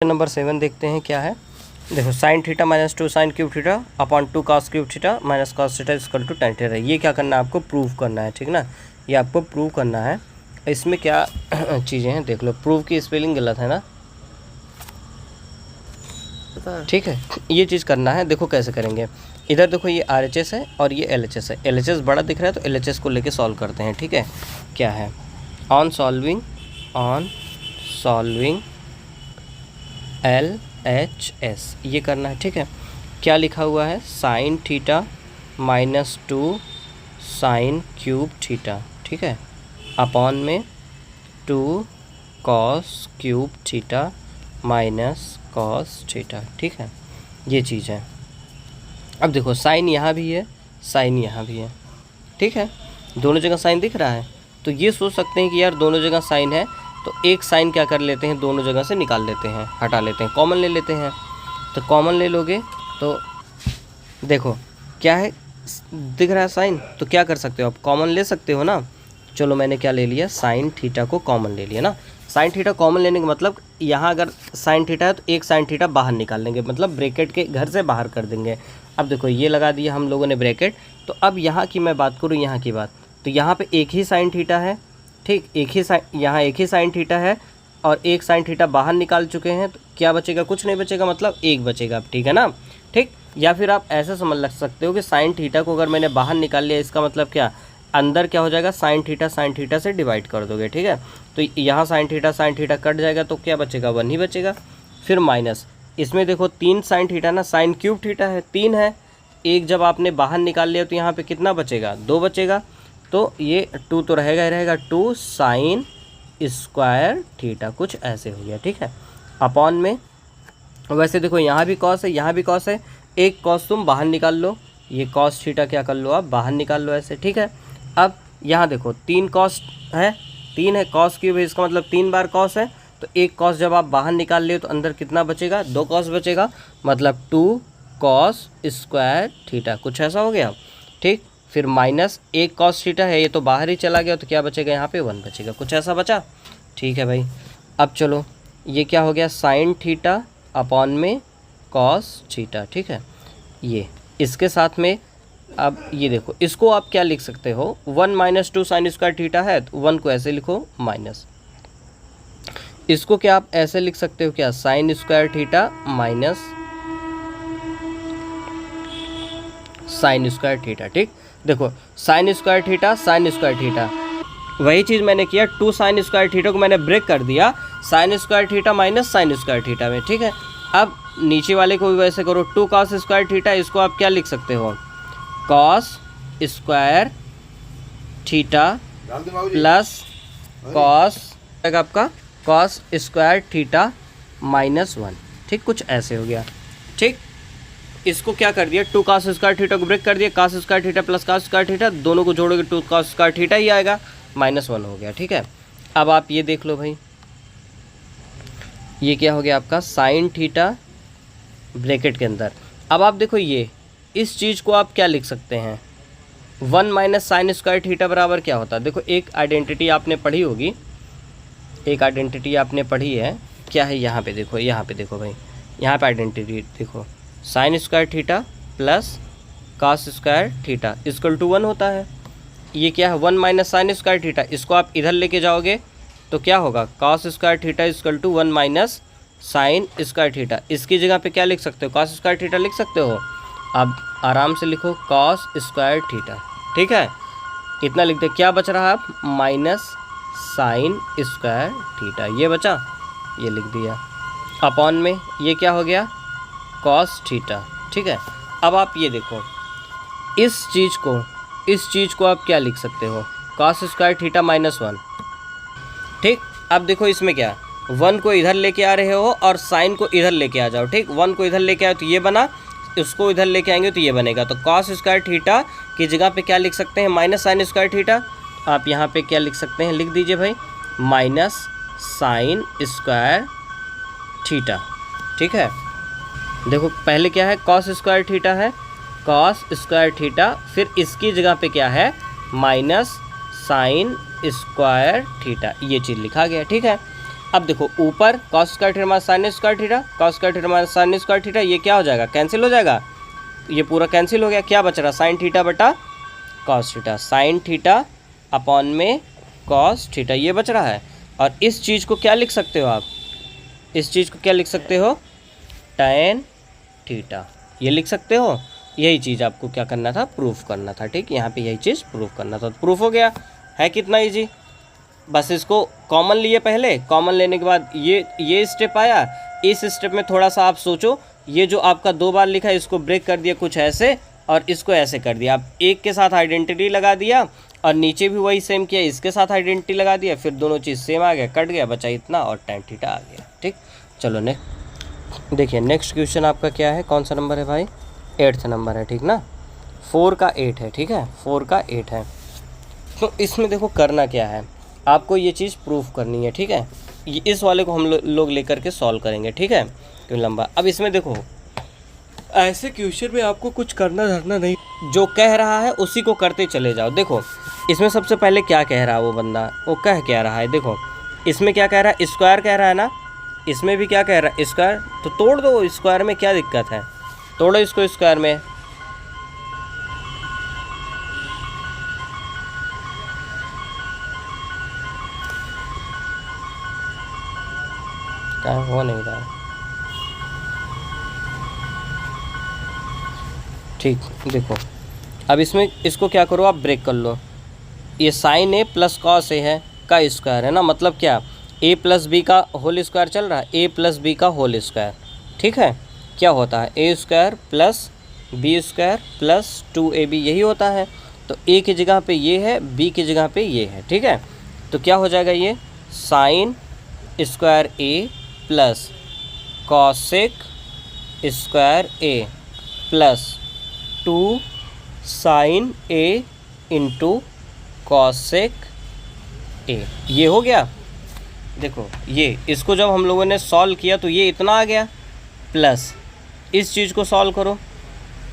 Question number 7 देखते हैं क्या है। देखो sine theta minus 2 sine cube theta upon 2 cos cube theta minus cos theta equal to tan theta. ये क्या करना है आपको, प्रूव करना है, ठीक ना। ये आपको प्रूव करना है। इसमें क्या चीज़ें हैं देख लो। प्रूव की स्पेलिंग गलत है ना, ठीक है। ये चीज़ करना है, देखो कैसे करेंगे। इधर देखो ये RHS है और ये LHS है। LHS बड़ा दिख रहा है तो LHS को लेके सॉल्व करते हैं, ठीक है। क्या है, ऑन सॉल्विंग LHS ये करना है, ठीक है। क्या लिखा हुआ है, sign theta minus 2 sine cube theta, ठीक है, अपॉन में 2 cos cube theta minus cos theta, ठीक है। ये चीज़ है। अब देखो साइन यहाँ भी है, साइन यहाँ भी है, ठीक है। दोनों जगह साइन दिख रहा है तो ये सोच सकते हैं कि यार दोनों जगह साइन है तो एक साइन क्या कर लेते हैं, दोनों जगह से निकाल लेते हैं, हटा लेते हैं, कॉमन ले लेते हैं। तो कॉमन ले लोगे तो देखो क्या है, दिख रहा है साइन, तो क्या कर सकते हो आप, कॉमन ले सकते हो ना। चलो मैंने क्या ले लिया, साइन थीटा को कॉमन ले लिया ना। साइन थीटा कॉमन लेने का मतलब यहाँ अगर साइन थीटा है तो एक साइन थीटा बाहर निकाल लेंगे, मतलब ब्रैकेट के घर से बाहर कर देंगे। अब देखो ये लगा दिया हम लोगों ने ब्रैकेट। तो अब यहाँ की मैं बात करूँ, यहाँ की बात, तो यहाँ पे एक ही साइन थीटा है, ठीक, एक ही साइन, यहाँ एक ही साइन थीटा है और एक साइन थीटा बाहर निकाल चुके हैं। तो क्या बचेगा, कुछ नहीं बचेगा, मतलब एक बचेगा, ठीक है ना, ठीक। या फिर आप ऐसा समझ लग सकते हो कि साइन थीटा को अगर मैंने बाहर निकाल लिया, इसका मतलब क्या, अंदर क्या हो जाएगा, साइन थीटा से डिवाइड कर दोगे, ठीक है। तो यहाँ साइन थीटा कट जाएगा तो क्या बचेगा, 1 ही बचेगा। फिर माइनस, इसमें देखो 3 साइन थीटा ना, साइन क्यूब थीटा है, 3 है, एक जब आपने बाहर निकाल लिया तो यहाँ पे कितना बचेगा, 2 बचेगा। तो ये 2 तो रहेगा ही रहेगा, 2 साइन स्क्वायर थीटा, कुछ ऐसे हो गया, ठीक है। अपॉन में, वैसे देखो यहाँ भी कॉस है, यहाँ भी कॉस है, एक कॉस तुम बाहर निकाल लो, ये कॉस थीटा क्या कर लो आप बाहर निकाल लो, ऐसे, ठीक है। अब यहाँ देखो 3 कॉस है, 3 है, कॉस क्यूब है, इसका मतलब 3 बार कॉस है। तो एक कॉस जब आप बाहर निकाल लिए तो अंदर कितना बचेगा, 2 कॉस बचेगा, मतलब 2 कॉस स्क्वायर थीटा, कुछ ऐसा हो गया, ठीक। फिर माइनस एक कॉस थीटा है, ये तो बाहर ही चला गया तो क्या बचेगा, यहाँ पे 1 बचेगा, कुछ ऐसा बचा, ठीक है भाई। अब चलो ये क्या हो गया, साइन थीटा अपॉन में कॉस थीटा, ठीक है। ये इसके साथ में अब ये देखो, इसको आप क्या लिख सकते हो, 1 माइनस 2 साइन स्क्वायर थीटा है तो 1 को ऐसे लिखो माइनस, इसको क्या आप ऐसे लिख सकते हो क्या, sign square theta minus sine square theta, ठीक। देखो साइन स्क्वायर थीटा, वही चीज़ मैंने किया, 2 साइन स्क्वायर थीटा को मैंने ब्रेक कर दिया sign square theta minus sine square theta में, ठीक है। अब नीचे वाले को भी वैसे करो, 2 कॉस स्क्वायर थीटा, इसको आप क्या लिख सकते हो, cos square theta plus cos, आपका कॉस स्क्वायर थीटा माइनस 1, ठीक, कुछ ऐसे हो गया, ठीक। इसको क्या कर दिया, 2 कॉस स्क्वायर थीटा को ब्रेक कर दिया, cos square theta plus cos square theta, दोनों को जोड़ोगे 2 कॉस स्क्वायर थीटा ही आएगा, -1 हो गया, ठीक है। अब आप ये देख लो भाई, ये क्या हो गया आपका, साइन थीटा ब्रैकेट के अंदर। अब आप देखो ये, इस चीज़ को आप क्या लिख सकते हैं, 1 माइनस साइन स्क्वायर थीटा बराबर क्या होता है। देखो एक आइडेंटिटी आपने पढ़ी होगी, एक आइडेंटिटी आपने पढ़ी है, क्या है, यहाँ पे देखो, यहाँ पे देखो भाई, यहाँ पे आइडेंटिटी देखो, sine square theta plus cos square theta equal to 1 होता है। ये क्या है, 1 माइनस साइन स्क्वायर थीटा, इसको आप इधर लेके जाओगे तो क्या होगा, cos square theta equal to 1 minus sine square theta. इसकी जगह पे क्या लिख सकते हो, कॉस स्क्वायर थीटा लिख सकते हो। अब आराम से लिखो कॉस स्क्वायर थीटा, ठीक है, इतना लिख दे। क्या बच रहा है आप, माइनस साइन स्क्वायर थीटा, ये बचा, ये लिख दिया। अपॉन में ये क्या हो गया, कॉस थीटा, ठीक है। अब आप ये देखो, इस चीज़ को आप क्या लिख सकते हो, कॉस स्क्वायर थीटा -1, ठीक। अब देखो इसमें क्या, 1 को इधर लेके आ रहे हो और साइन को इधर लेके आ जाओ, ठीक। 1 को इधर लेके आओ तो ये बना, इसको इधर लेके आएंगे तो ये बनेगा। तो कॉस स्क्वायर थीटा की जगह पे क्या लिख सकते हैं, माइनस साइन स्क्वायर थीटा। आप यहाँ पे क्या लिख सकते हैं, लिख दीजिए भाई, माइनस साइन स्क्वायर थीटा, ठीक है। देखो पहले क्या है, कॉस स्क्वायर थीटा है, कॉस स्क्वायर थीटा, फिर इसकी जगह पे क्या है, माइनस साइन स्क्वायर थीटा, ये चीज़ लिखा गया, ठीक है। अब देखो ऊपर cos square theta minus sine square theta, cos square theta minus sine square theta, ये क्या हो जाएगा, कैंसिल हो जाएगा, ये पूरा कैंसिल हो गया। क्या बच रहा, साइन थीटा बटा cos theta, sine theta upon में कॉस थीटा, ये बच रहा है। और इस चीज़ को क्या लिख सकते हो आप, इस चीज़ को क्या लिख सकते हो, टैन थीटा, ये लिख सकते हो। यही चीज़ आपको क्या करना था, प्रूफ करना था। ठीक, यहाँ पे यही चीज़ प्रूफ करना था, तो प्रूफ हो गया। है कितना इजी, बस इसको कॉमन लिए, पहले कॉमन लेने के बाद ये स्टेप आया। इस स्टेप में थोड़ा सा आप सोचो, ये जो आपका 2 बार लिखा है इसको ब्रेक कर दिया कुछ ऐसे और इसको ऐसे कर दिया। आप एक के साथ आइडेंटिटी लगा दिया और नीचे भी वही सेम किया, इसके साथ आइडेंटिटी लगा दिया, फिर दोनों चीज़ सेम आ गया, कट गया, बचा इतना और टैन थीटा आ गया। ठीक, चलो नेक्स्ट देखिए, नेक्स्ट क्वेश्चन आपका क्या है, कौन सा नंबर है भाई, 8th नंबर है। ठीक ना, 4 का 8 है। ठीक है, 4 का 8 है। तो इसमें देखो करना क्या है, आपको ये चीज़ प्रूफ करनी है। ठीक है, ये इस वाले को हम लोग लेकर के सॉल्व करेंगे। ठीक है, क्यों लंबा। अब इसमें देखो ऐसे क्वेश्चन में आपको कुछ करना धरना नहीं, जो कह रहा है उसी को करते चले जाओ। देखो इसमें सबसे पहले क्या कह रहा है वो बंदा, वो कह क्या रहा है, देखो इसमें क्या कह रहा है, स्क्वायर कह रहा है ना, इसमें भी क्या कह रहा है, स्क्वायर। तो तोड़ दो, स्क्वायर में क्या दिक्कत है, तोड़ो इसको स्क्वायर में। क्या हो नहीं रहा है, ठीक। देखो अब इसमें इसको क्या करो, आप ब्रेक कर लो। ये sine A plus cos A है का स्क्वायर है ना, मतलब क्या, ए प्लस बी का होल स्क्वायर चल रहा है, ए प्लस बी का होल स्क्वायर। ठीक है, क्या होता है, A square plus B square plus 2ab, यही होता है। तो ए की जगह पे ये है, बी की जगह पे ये है। ठीक है, तो क्या हो जाएगा, ये sine square A plus cosec square A plus 2 sine A into cosec A, ये हो गया। देखो ये इसको जब हम लोगों ने सॉल्व किया तो ये इतना आ गया, प्लस इस चीज़ को सॉल्व करो,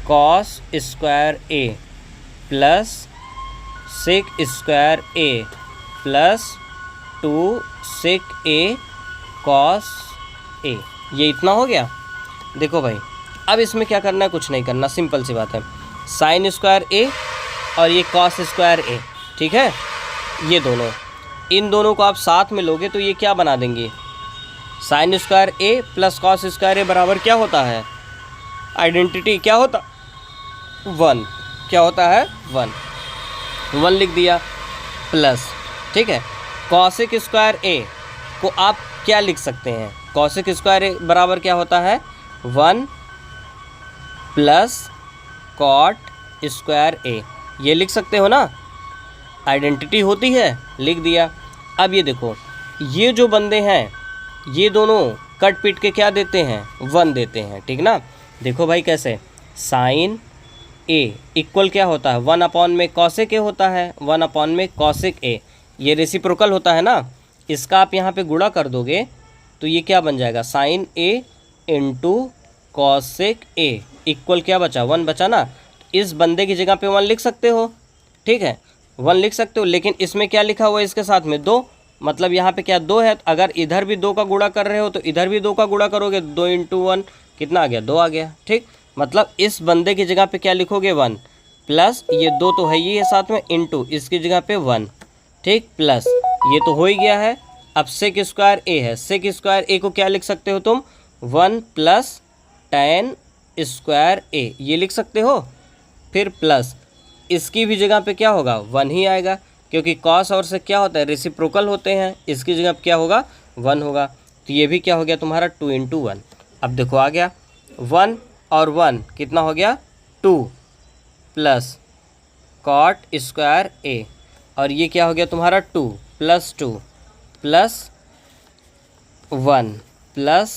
cos square A plus sec square A plus 2 sec A cos A, ये इतना हो गया। देखो भाई अब इसमें क्या करना है, कुछ नहीं करना, सिंपल सी बात है, साइन स्क्वायर ए और ये कॉस स्क्वायर ए। ठीक है, ये दोनों, इन दोनों को आप साथ में लोगे तो ये क्या बना देंगे, sign square A plus cos square ए बराबर क्या होता है, आइडेंटिटी क्या होता, 1, क्या होता है 1 लिख दिया, प्लस। ठीक है, कॉसेक स्क्वायर ए को आप क्या लिख सकते हैं, कॉसेक स्क्वायर ए बराबर क्या होता है 1 प्लस कॉट स्क्वायर ए, ये लिख सकते हो ना, आइडेंटिटी होती है, लिख दिया। अब ये देखो ये जो बंदे हैं ये दोनों कट पीट के क्या देते हैं, 1 देते हैं। ठीक ना, देखो भाई कैसे, साइन ए इक्वल क्या होता है 1 अपॉन में कॉसेक ए होता है, 1 अपॉन में कॉसेक ए, ये रेसिप्रोकल होता है ना, इसका आप यहाँ पे गुणा कर दोगे तो ये क्या बन जाएगा, sine A into cosec A equal क्या बचा, 1 बचा ना। इस बंदे की जगह पे 1 लिख सकते हो। ठीक है, 1 लिख सकते हो, लेकिन इसमें क्या लिखा हुआ है इसके साथ में 2, मतलब यहाँ पे क्या 2 है, अगर इधर भी 2 का गुणा कर रहे हो तो इधर भी 2 का गुणा करोगे, 2 × 1 कितना आ गया, 2 आ गया। ठीक, मतलब इस बंदे की जगह पे क्या लिखोगे 1 प्लस ये 2 तो है ही है साथ में, इंटू इसकी जगह पे 1। ठीक, प्लस ये तो हो ही गया है। अब सेक स्क्वायर ए है, सेक स्क्वायर ए को क्या लिख सकते हो तुम, 1 प्लस टैन स्क्वायर ए, ये लिख सकते हो। फिर प्लस इसकी भी जगह पे क्या होगा 1 ही आएगा, क्योंकि कॉस और से क्या होता है, रेसिप्रोकल होते हैं, इसकी जगह पे क्या होगा 1 होगा। तो ये भी क्या हो गया तुम्हारा 2 × 1। अब देखो आ गया 1 और 1 कितना हो गया 2 प्लस कॉट स्क्वायर ए, और ये क्या हो गया तुम्हारा 2 plus 2 plus 1 plus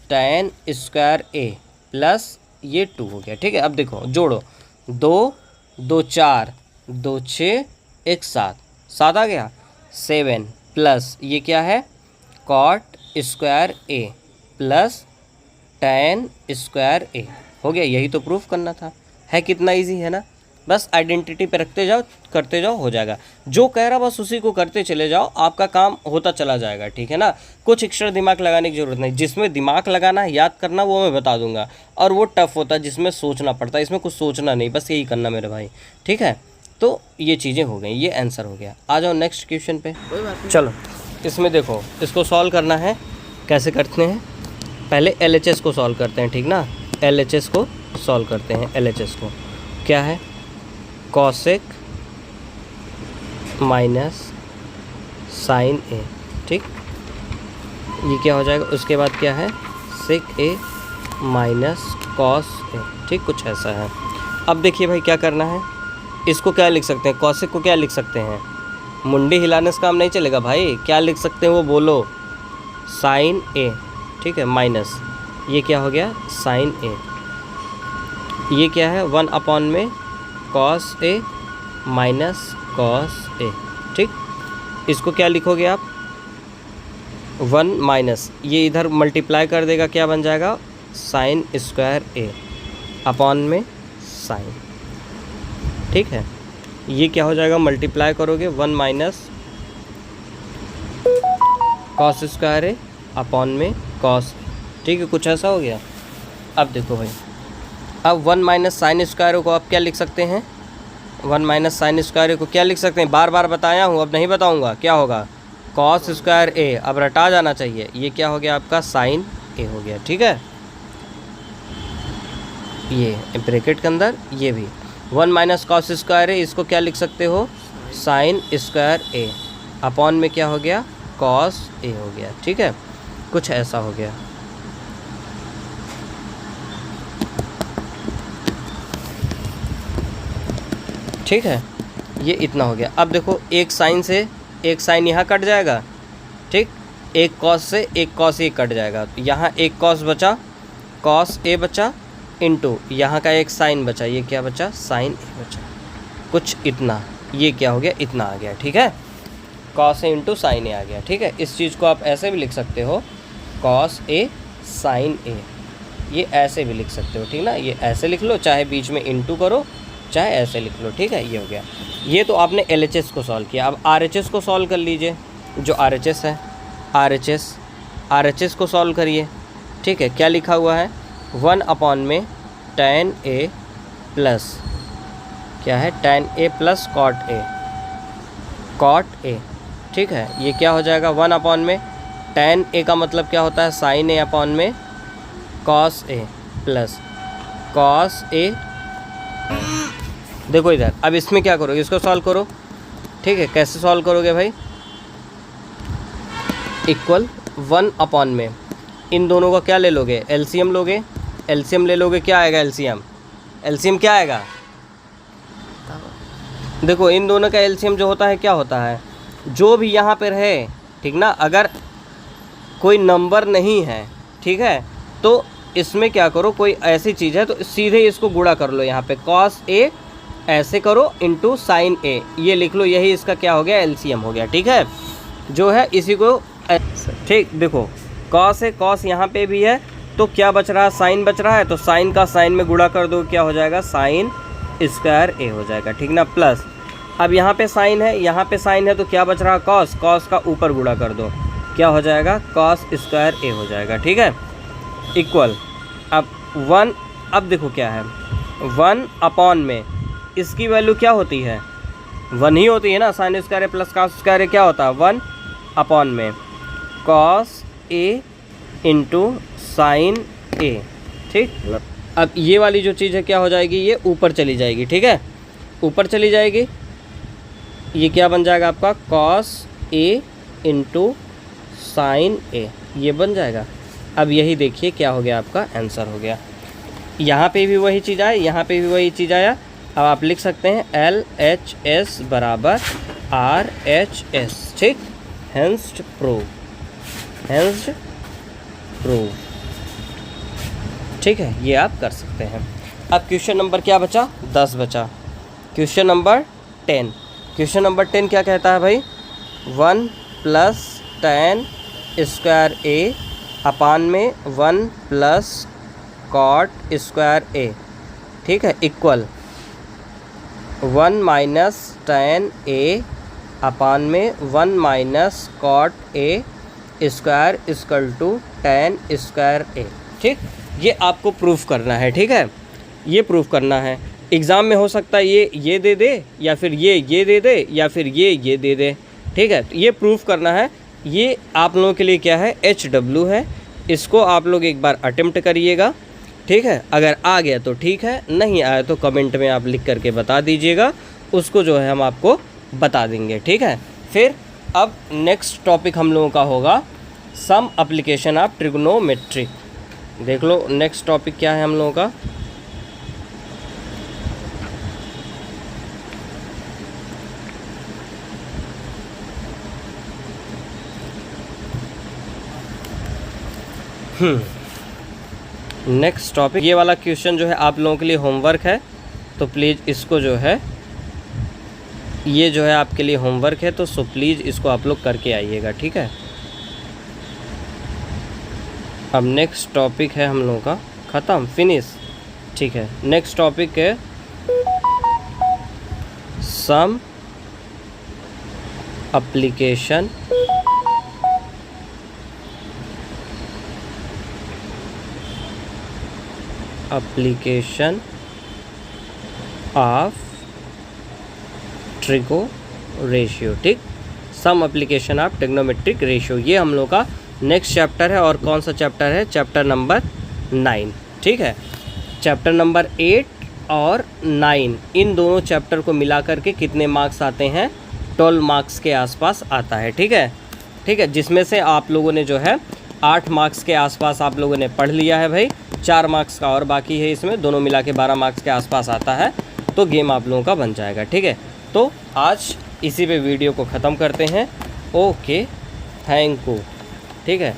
tan square A plus ये 2 हो गया। ठीक है, अब देखो जोड़ो, 2 2 4 2 6 1 7, 7 आ गया, 7 प्लस ये क्या है cot square A plus tan square ए, हो गया। यही तो प्रूफ करना था, है कितना इजी है ना। बस आइडेंटिटी पे रखते जाओ, करते जाओ, हो जाएगा। जो कह रहा बस उसी को करते चले जाओ, आपका काम होता चला जाएगा, ठीक है ना। कुछ एक्स्ट्रा दिमाग लगाने की ज़रूरत नहीं। जिसमें दिमाग लगाना है, याद करना, वो मैं बता दूंगा, और वो टफ होता है जिसमें सोचना पड़ता है। इसमें कुछ सोचना नहीं, बस यही करना मेरे भाई, ठीक है। तो ये चीज़ें हो गई, ये आंसर हो गया। आ जाओ नेक्स्ट क्वेश्चन पे। चलो इसमें देखो, इसको सॉल्व करना है। कैसे करते हैं, पहले LHS को सॉल्व करते हैं, ठीक ना। LHS को सॉल्व करते हैं। LHS को क्या है, कॉसेक माइनस साइन ए, ठीक। ये क्या हो जाएगा, उसके बाद क्या है, सेक ए माइनस कॉस ए, ठीक, कुछ ऐसा है। अब देखिए भाई क्या करना है, इसको क्या लिख सकते हैं, कॉसेक को क्या लिख सकते हैं, मुंडी हिलाने से काम नहीं चलेगा भाई, क्या लिख सकते हैं वो बोलो, साइन ए, ठीक है, माइनस ये क्या हो गया, साइन ए, ये क्या है 1 अपॉन में cos A minus cos A, ठीक। इसको क्या लिखोगे आप, 1 माइनस ये इधर मल्टीप्लाई कर देगा, क्या बन जाएगा, साइन स्क्वायर ए अपॉन में साइन, ठीक है। ये क्या हो जाएगा, मल्टीप्लाई करोगे 1 माइनस कॉस स्क्वायर ए अपॉन में कॉस, ठीक है, कुछ ऐसा हो गया। अब देखो भाई, अब 1 माइनस साइन स्क्वायर को आप क्या लिख सकते हैं, 1 माइनस साइन स्क्वायर को क्या लिख सकते हैं, बार बार बताया हूँ, अब नहीं बताऊँगा, क्या होगा, कॉस स्क्वायर ए, अब रटा जाना चाहिए, ये क्या हो गया आपका, साइन ए हो गया, ठीक है। ये ब्रैकेट के अंदर ये भी 1 माइनस कॉस स्क्वायर ए, इसको क्या लिख सकते हो, साइन स्क्वायर ए अपॉन में क्या हो गया, कॉस ए हो गया, ठीक है, कुछ ऐसा हो गया। ठीक है, ये इतना हो गया। अब देखो, एक साइन से एक साइन यहाँ कट जाएगा, ठीक, एक कॉस से एक कॉस ए कट जाएगा, तो यहाँ एक कॉस बचा, कॉस ए बचा, इनटू यहाँ का एक साइन बचा, ये क्या बचा, साइन ए बचा, कुछ इतना, ये क्या हो गया, इतना आ गया, ठीक है, कॉस ए इंटू साइन ए आ गया, ठीक है। इस चीज़ को आप ऐसे भी लिख सकते हो, कॉस ए साइन ए, ये ऐसे भी लिख सकते हो, ठीक ना, ये ऐसे लिख लो, चाहे बीच में इंटू करो, चाहे ऐसे लिख लो, ठीक है, ये हो गया। ये तो आपने LHS को सॉल्व किया। अब RHS को सॉल्व कर लीजिए, जो RHS है, RHS को सॉल्व करिए, ठीक है। क्या लिखा हुआ है, 1 अपॉन में tan A प्लस क्या है, tan A plus cot A, ठीक है। ये क्या हो जाएगा, 1 अपॉन में tan A का मतलब क्या होता है, sin A अपॉन में cos A plus cos A। देखो इधर, अब इसमें क्या करोगे, इसको सॉल्व करो, ठीक है। कैसे सॉल्व करोगे भाई, इक्वल 1 अपॉन में इन दोनों का क्या ले लोगे, LCM लोगे, LCM ले लोगे, क्या आएगा, LCM क्या आएगा, देखो इन दोनों का LCM जो होता है क्या होता है, जो भी यहाँ पर है, ठीक ना, अगर कोई नंबर नहीं है, ठीक है, तो इसमें क्या करो, कोई ऐसी चीज़ है तो सीधे इसको गुणा कर लो, यहाँ पे कॉस ए ऐसे करो इंटू साइन ए, ये लिख लो, यही इसका क्या हो गया, LCM हो गया, ठीक है, जो है इसी को, ठीक। देखो कॉस है, कॉस यहाँ पे भी है, तो क्या बच रहा है, साइन बच रहा है, तो साइन का साइन में गुणा कर दो, क्या हो जाएगा, साइन स्क्वायर ए हो जाएगा, ठीक ना, प्लस अब यहाँ पे साइन है, यहाँ पे साइन है, तो क्या बच रहा है, कॉस, कॉस का ऊपर गुणा कर दो, क्या हो जाएगा, कॉस स्क्वायर ए हो जाएगा, ठीक है, इक्वल। अब 1, अब देखो क्या है, 1 अपॉन में इसकी वैल्यू क्या होती है, 1 ही होती है ना, sign square A plus cos square ए क्या होता है, 1 अपॉन में कॉस ए इंटू साइन ए, ठीक। अब ये वाली जो चीज़ है क्या हो जाएगी, ये ऊपर चली जाएगी, ठीक है, ऊपर चली जाएगी, ये क्या बन जाएगा आपका, कॉस ए इंटू साइन ए, ये बन जाएगा। अब यही देखिए क्या हो गया, आपका आंसर हो गया। यहाँ पे भी वही चीज़ आया, यहाँ पे भी वही चीज़ आया। अब आप लिख सकते हैं LHS बराबर RHS, ठीक, हेंस्ड प्रूव, ठीक है, ये आप कर सकते हैं। अब क्वेश्चन नंबर क्या बचा, 10 बचा। क्वेश्चन नंबर 10, क्वेश्चन नंबर 10 क्या कहता है भाई, 1 plus tan square A upon में 1 प्लस कॉट स्क्वायर ए, ठीक है, equal 1 minus tan a upon में 1 minus cot a square equal to tan square a। ठीक, ये आपको प्रूफ करना है। ठीक है, ये प्रूफ करना है। एग्ज़ाम में हो सकता है ये दे दे, या फिर ये दे दे, या फिर ये दे दे। ठीक है, तो ये प्रूफ करना है। ये आप लोगों के लिए क्या है, HW है। इसको आप लोग एक बार अटेम्प्ट करिएगा। ठीक है, अगर आ गया तो ठीक है, नहीं आया तो कमेंट में आप लिख करके बता दीजिएगा, उसको जो है हम आपको बता देंगे। ठीक है, फिर अब नेक्स्ट टॉपिक हम लोगों का होगा सम एप्लीकेशन ऑफ ट्रिग्नोमेट्री। देख लो नेक्स्ट टॉपिक क्या है हम लोगों का। नेक्स्ट टॉपिक, ये वाला क्वेश्चन जो है आप लोगों के लिए होमवर्क है, तो प्लीज़ इसको जो है, ये जो है आपके लिए होमवर्क है, तो सो प्लीज़ इसको आप लोग करके आइएगा। ठीक है, अब नेक्स्ट टॉपिक है हम लोगों का ख़त्म, फिनिश। ठीक है, नेक्स्ट टॉपिक है some application of trigo ratio. ठीक, some application of trigonometric ratio, ये हम लोग का नेक्स्ट चैप्टर है। और कौन सा चैप्टर है, चैप्टर नंबर 9। ठीक है, चैप्टर नंबर 8 और 9, इन दोनों चैप्टर को मिला करके कितने मार्क्स आते हैं, 12 मार्क्स के आसपास आता है। ठीक है, ठीक है, जिसमें से आप लोगों ने जो है 8 मार्क्स के आसपास आप लोगों ने पढ़ लिया है भाई, 4 मार्क्स का और बाकी है, इसमें दोनों मिला के 12 मार्क्स के आसपास आता है, तो गेम आप लोगों का बन जाएगा। ठीक है, तो आज इसी पे वीडियो को ख़त्म करते हैं। Okay, thank you. ठीक है।